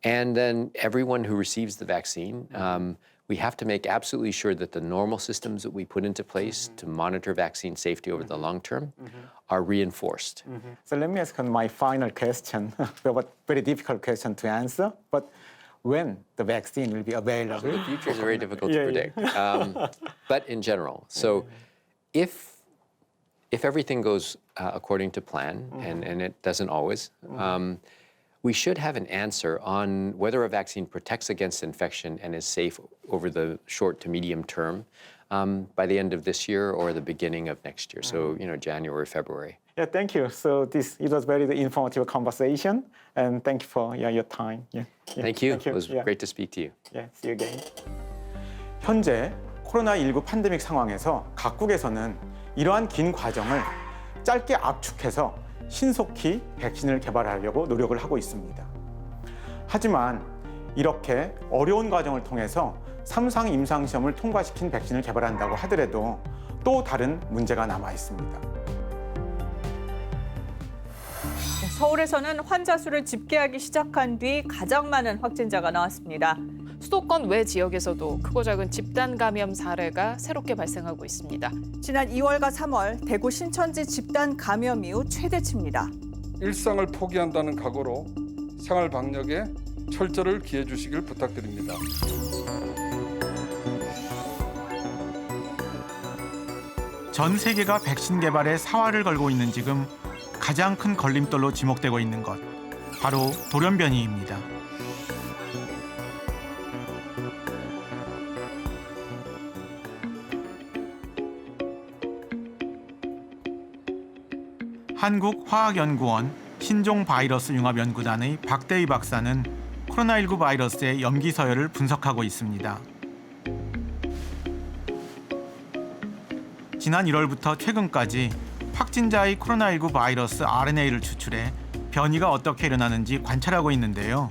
And then everyone who receives the vaccine, we have to make absolutely sure that the normal systems that we put into place to monitor vaccine safety over the long term are reinforced. So let me ask my final question, a very difficult question to answer, but when the vaccine will be available? The future is very difficult to predict, but in general. So if everything goes according to plan, and it doesn't always, we should have an answer on whether a vaccine protects against infection and is safe over the short to medium term by the end of this year or the beginning of next year, so January, February. Yeah, thank you. So it was very informative conversation, and thank you for your time. Thank you. It was great to speak to you. Yeah, see you again. 현재 코로나19 팬데믹 상황에서 각국에서는 이러한 긴 과정을 짧게 압축해서 신속히 백신을 개발하려고 노력을 하고 있습니다. 하지만 이렇게 어려운 과정을 통해서 3상 임상시험을 통과시킨 백신을 개발한다고 하더라도 또 다른 문제가 남아 있습니다. 서울에서는 환자 수를 집계하기 시작한 뒤 가장 많은 확진자가 나왔습니다. 수도권 외 지역에서도 크고 작은 집단 감염 사례가 새롭게 발생하고 있습니다. 지난 2월과 3월 대구 신천지 집단 감염 이후 최대치입니다. 일상을 포기한다는 각오로 생활 방역에 철저를 기해 주시길 부탁드립니다. 전 세계가 백신 개발에 사활을 걸고 있는 지금 가장 큰 걸림돌로 지목되고 있는 것, 바로 돌연변이입니다. 한국화학연구원 신종바이러스융합연구단의 박대희 박사는 코로나19 바이러스의 염기 서열을 분석하고 있습니다. 지난 1월부터 최근까지 확진자의 코로나19 바이러스 RNA를 추출해 변이가 어떻게 일어나는지 관찰하고 있는데요.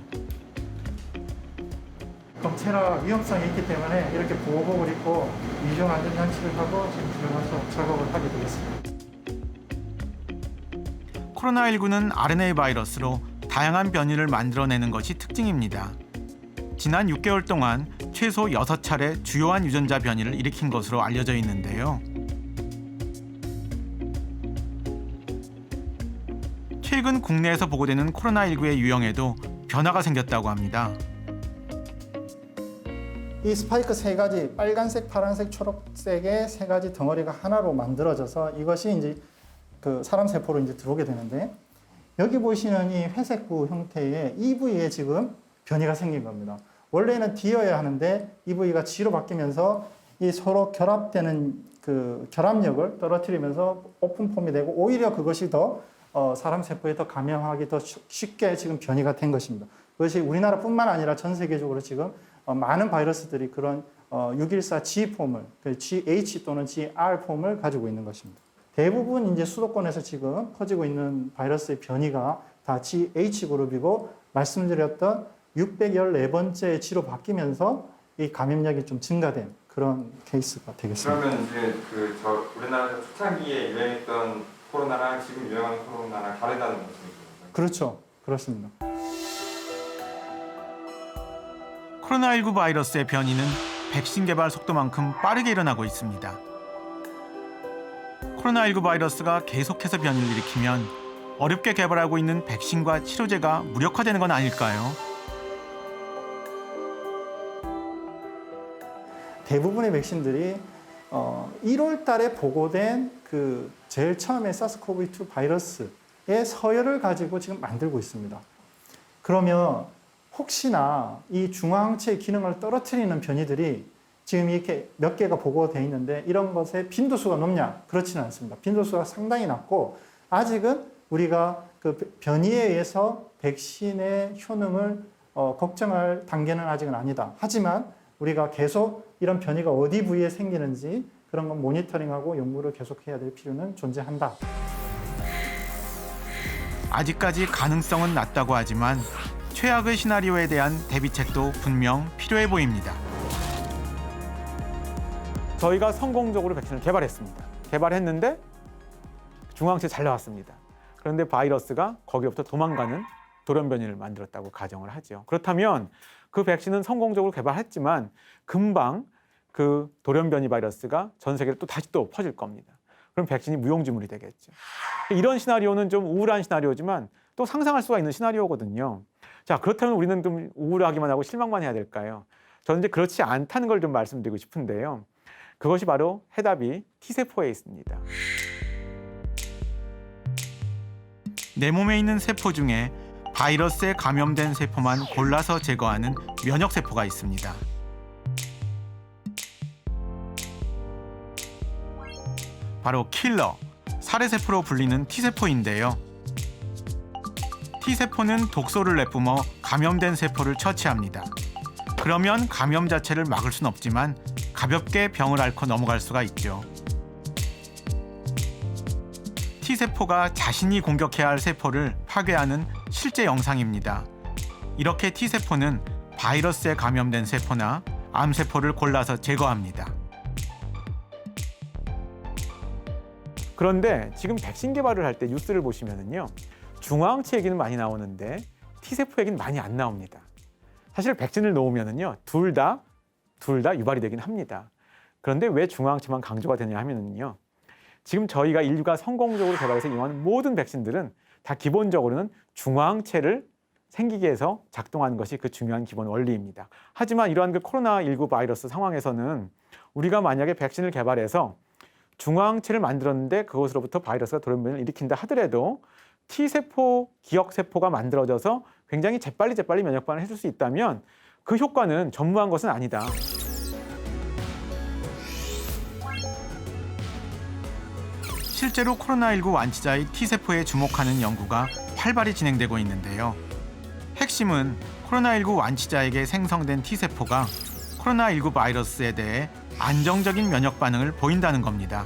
검체나 위험성이 있기 때문에 이렇게 보호복을 입고 이중 안전장치를 하고 지금 들어가서 작업을 하게 되겠습니다. 코로나19는 RNA 바이러스로 다양한 변이를 만들어내는 것이 특징입니다. 지난 6개월 동안 최소 6차례 주요한 유전자 변이를 일으킨 것으로 알려져 있는데요. 최근 국내에서 보고되는 코로나19의 유형에도 변화가 생겼다고 합니다. 이 스파이크 세 가지, 빨간색, 파란색, 초록색의 세 가지 덩어리가 하나로 만들어져서 이것이 이제 그 사람 세포로 이제 들어오게 되는데, 여기 보시는 이 회색구 형태의 이 부위에 지금 변이가 생긴 겁니다. 원래는 D여야 하는데 이 부위가 G로 바뀌면서 이 서로 결합되는 그 결합력을 떨어뜨리면서 오픈폼이 되고, 오히려 그것이 더 사람 세포에 더 감염하기 더 쉽게 지금 변이가 된 것입니다. 그것이 우리나라뿐만 아니라 전 세계적으로 지금 많은 바이러스들이 그런 614G 폼을, GH 또는 GR 폼을 가지고 있는 것입니다. 대부분 이제 수도권에서 지금 퍼지고 있는 바이러스의 변이가 다 GH 그룹이고, 말씀드렸던 614번째 G로 바뀌면서 이 감염력이 좀 증가된 그런 케이스가 되겠습니다. 그러면 이제 우리나라에서 초창기에 유행했던 코로나랑 지금 유행하는 코로나랑 다르다는 말씀이죠? 그렇죠. 그렇습니다. 코로나19 바이러스의 변이는 백신 개발 속도만큼 빠르게 일어나고 있습니다. 코로나19 바이러스가 계속해서 변이를 일으키면 어렵게 개발하고 있는 백신과 치료제가 무력화되는 건 아닐까요? 대부분의 백신들이 1월 달에 보고된 그 제일 처음에 사스코브2 바이러스의 서열을 가지고 지금 만들고 있습니다. 그러면 혹시나 이 중화항체의 기능을 떨어뜨리는 변이들이 지금 이렇게 몇 개가 보고되어 있는데 이런 것의 빈도수가 높냐? 그렇지는 않습니다. 빈도수가 상당히 낮고, 아직은 우리가 그 변이에 의해서 백신의 효능을 걱정할 단계는 아직은 아니다. 하지만 우리가 계속 이런 변이가 어디 부위에 생기는지 그런 건 모니터링하고 연구를 계속해야 될 필요는 존재한다. 아직까지 가능성은 낮다고 하지만 최악의 시나리오에 대한 대비책도 분명 필요해 보입니다. 저희가 성공적으로 백신을 개발했습니다. 개발했는데 중화항체 잘 나왔습니다. 그런데 바이러스가 거기로부터 도망가는 돌연변이를 만들었다고 가정을 하죠. 그렇다면 그 백신은 성공적으로 개발했지만 금방 그 돌연변이 바이러스가 전 세계로 또 다시 또 퍼질 겁니다. 그럼 백신이 무용지물이 되겠죠. 이런 시나리오는 좀 우울한 시나리오지만 또 상상할 수가 있는 시나리오거든요. 자, 그렇다면 우리는 좀 우울하기만 하고 실망만 해야 될까요? 저는 이제 그렇지 않다는 걸 좀 말씀드리고 싶은데요. 그것이 바로 해답이 T세포에 있습니다. 내 몸에 있는 세포 중에 바이러스에 감염된 세포만 골라서 제거하는 면역세포가 있습니다. 바로 킬러, 살해세포로 불리는 T세포인데요. T세포는 독소를 내뿜어 감염된 세포를 처치합니다. 그러면 감염 자체를 막을 순 없지만 가볍게 병을 앓고 넘어갈 수가 있죠. T세포가 자신이 공격해야 할 세포를 파괴하는 실제 영상입니다. 이렇게 T세포는 바이러스에 감염된 세포나 암세포를 골라서 제거합니다. 그런데 지금 백신 개발을 할 때 뉴스를 보시면은요, 중화항체 얘기는 많이 나오는데 T세포 얘기는 많이 안 나옵니다. 사실 백신을 놓으면은요, 둘 다 유발이 되긴 합니다. 그런데 왜 중화항체만 강조가 되냐 하면은요, 지금 저희가 인류가 성공적으로 개발해서 이용하는 모든 백신들은 다 기본적으로는 중화항체를 생기게 해서 작동하는 것이 그 중요한 기본 원리입니다. 하지만 이러한 그 코로나19 바이러스 상황에서는 우리가 만약에 백신을 개발해서 중화항체를 만들었는데 그것으로부터 바이러스가 돌연변이를 일으킨다 하더라도 T세포, 기억세포가 만들어져서 굉장히 재빨리 면역 반응을 해줄 수 있다면 그 효과는 전무한 것은 아니다. 실제로 코로나19 완치자의 T세포에 주목하는 연구가 활발히 진행되고 있는데요. 핵심은 코로나19 완치자에게 생성된 T세포가 코로나19 바이러스에 대해 안정적인 면역 반응을 보인다는 겁니다.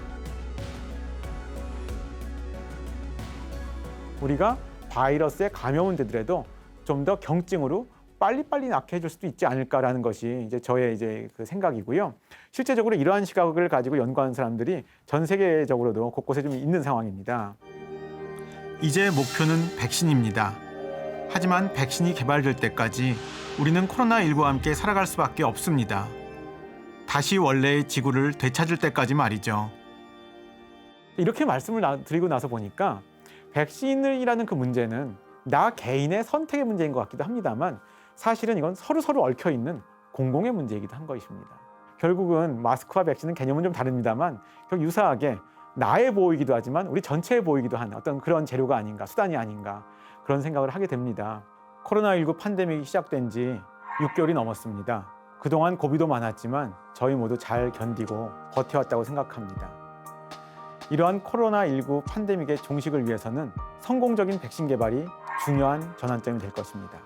우리가 바이러스에 감염은 되더라도 좀 더 경증으로 빨리빨리 낫게 해줄 수도 있지 않을까라는 것이 이제 저의 그 생각이고요. 실제적으로 이러한 시각을 가지고 연구하는 사람들이 전 세계적으로도 곳곳에 좀 있는 상황입니다. 이제 목표는 백신입니다. 하지만 백신이 개발될 때까지 우리는 코로나19와 함께 살아갈 수밖에 없습니다. 다시 원래의 지구를 되찾을 때까지 말이죠. 이렇게 말씀을 드리고 나서 보니까 백신이라는 그 문제는 나 개인의 선택의 문제인 것 같기도 합니다만 사실은 이건 서로 얽혀있는 공공의 문제이기도 한 것입니다. 결국은 마스크와 백신은 개념은 좀 다릅니다만 결국 유사하게 나의 보호이기도 하지만 우리 전체의 보호이기도 한 어떤 그런 재료가 아닌가, 수단이 아닌가 그런 생각을 하게 됩니다. 코로나19 팬데믹이 시작된 지 6개월이 넘었습니다. 그동안 고비도 많았지만 저희 모두 잘 견디고 버텨왔다고 생각합니다. 이러한 코로나19 팬데믹의 종식을 위해서는 성공적인 백신 개발이 중요한 전환점이 될 것입니다.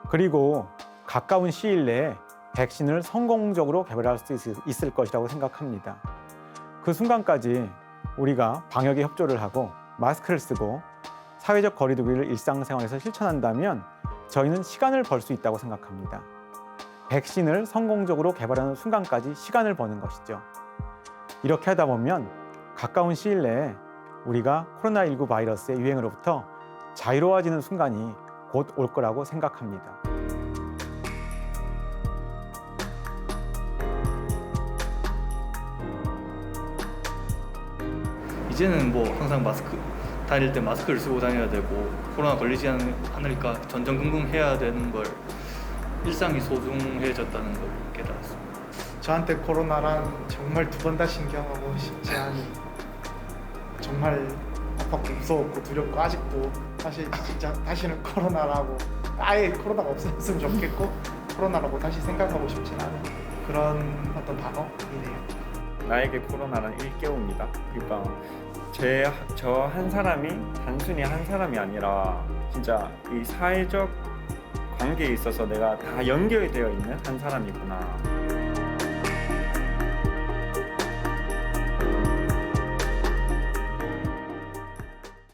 그리고 가까운 시일 내에 백신을 성공적으로 개발할 수 있을 것이라고 생각합니다. 그 순간까지 우리가 방역에 협조를 하고 마스크를 쓰고 사회적 거리 두기를 일상생활에서 실천한다면 저희는 시간을 벌 수 있다고 생각합니다. 백신을 성공적으로 개발하는 순간까지 시간을 버는 것이죠. 이렇게 하다 보면 가까운 시일 내에 우리가 코로나19 바이러스의 유행으로부터 자유로워지는 순간이 곧 올 거라고 생각합니다. 이제는 뭐 항상 마스크 다닐 때 마스크를 쓰고 다녀야 되고 코로나 걸리지 않을까 전전긍긍해야 되는 걸 일상이 소중해졌다는 걸 깨달았습니다. 저한테 코로나란 정말 두 번 다시 경험하고 싶지 않은 정말 아팠고 무서웠고 두렵고 아직도 사실 진짜 다시는 코로나라고 아예 코로나가 없었으면 좋겠고 코로나라고 다시 생각하고 싶진 않은 그런 어떤 단어이네요. 나에게 코로나란 일깨움이다. 그러니까 저 한 사람이 단순히 한 사람이 아니라 진짜 이 사회적 관계에 있어서 내가 다 연결되어 있는 한 사람이구나.